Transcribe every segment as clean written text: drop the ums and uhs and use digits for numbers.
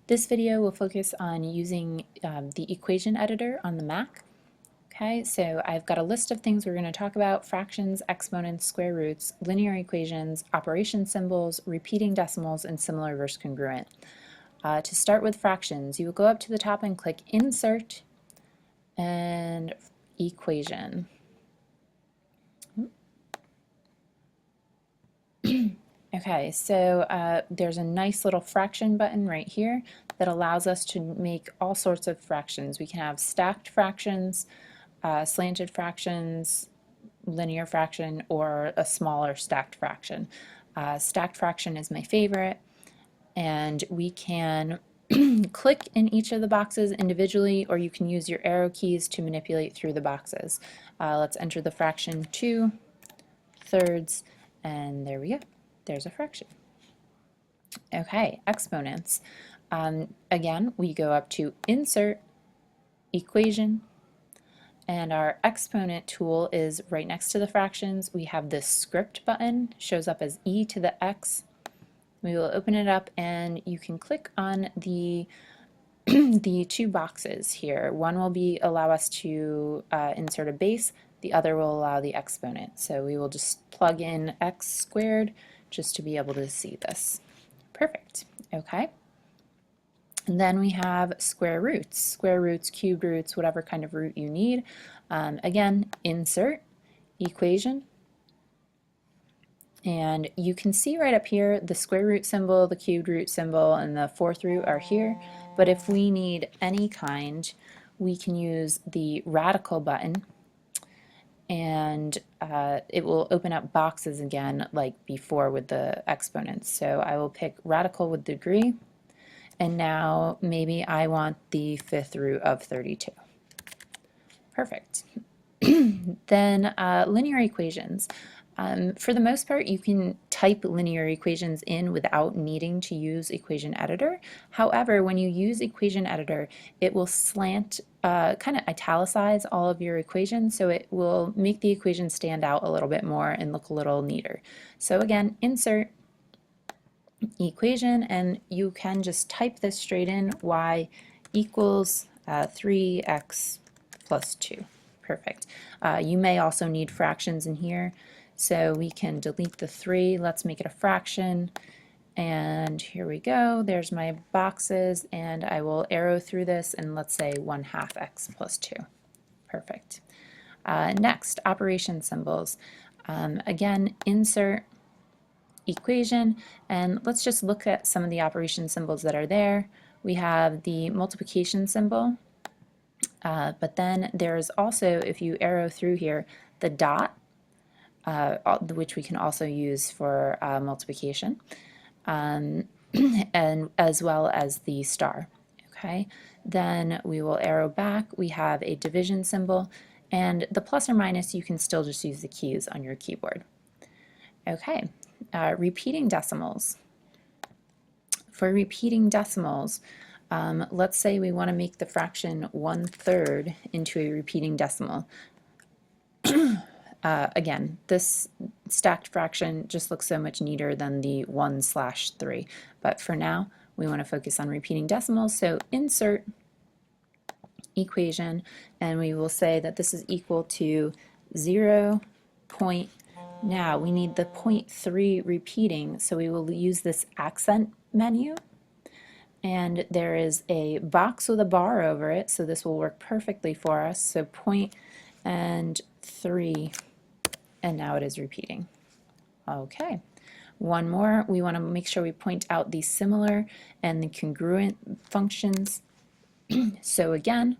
This video will focus on using the equation editor on the Mac. Okay, so I've got a list of things we're going to talk about: fractions, exponents, square roots, linear equations, operation symbols, repeating decimals, and similar versus congruent. To start with fractions, you will go up to the top and click Insert and Equation. Okay, so there's a nice little fraction button right here that allows us to make all sorts of fractions. We can have stacked fractions, slanted fractions, linear fraction, or a smaller stacked fraction. Stacked fraction is my favorite, and we can click in each of the boxes individually, or you can use your arrow keys to manipulate through the boxes. Let's enter the fraction 2/3, and there we go. There's a fraction. Okay, exponents. Again, we go up to Insert, Equation, and our exponent tool is right next to the fractions. We have this script button, shows up as e to the x. We will open it up and you can click on the the two boxes here. One will allow us to insert a base, the other will allow the exponent. So we will just plug in x squared just to be able to see this. Perfect. Okay. And then we have square roots, cubed roots, whatever kind of root you need. Again, insert, equation, and you can see right up here the square root symbol, the cubed root symbol, and the fourth root are here. But if we need any kind, we can use the radical button, and it will open up boxes again like before with the exponents. So I will pick radical with degree, and now maybe I want the fifth root of 32. Perfect. Then linear equations. For the most part, you can type linear equations in without needing to use equation editor. However, when you use equation editor, it will slant, kind of italicize all of your equations, so it will make the equation stand out a little bit more and look a little neater. So again, insert, equation, and you can just type this straight in: y equals 3x plus 2. Perfect. You may also need fractions in here, so we can delete the 3. Let's make it a fraction, and here we go. There's my boxes, and I will arrow through this, and let's say 1/2 x plus 2. Perfect. Next, operation symbols. Again, insert, equation, and let's just look at some of the operation symbols that are there. We have the multiplication symbol, but then there's also, if you arrow through here, the dot, which we can also use for multiplication, and as well as the star. Okay, then we will arrow back. We have a division symbol, and the plus or minus, you can still just use the keys on your keyboard. Okay. Repeating decimals. For repeating decimals, let's say we want to make the fraction 1/3 into a repeating decimal. Again, this stacked fraction just looks so much neater than the 1/3, but for now we want to focus on repeating decimals, so insert, equation, and we will say that this is equal to 0. Now we need the 0.3 repeating, so we will use this accent menu, and there is a box with a bar over it, so this will work perfectly for us. So 0.3, and now it is repeating. Okay, one more. We want to make sure we point out the similar and the congruent functions. So again,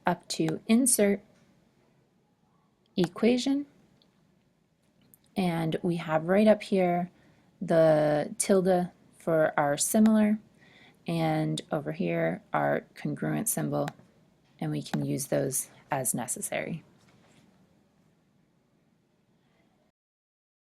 up to insert, equation, and we have right up here the tilde for our similar, and over here our congruent symbol, and we can use those as necessary.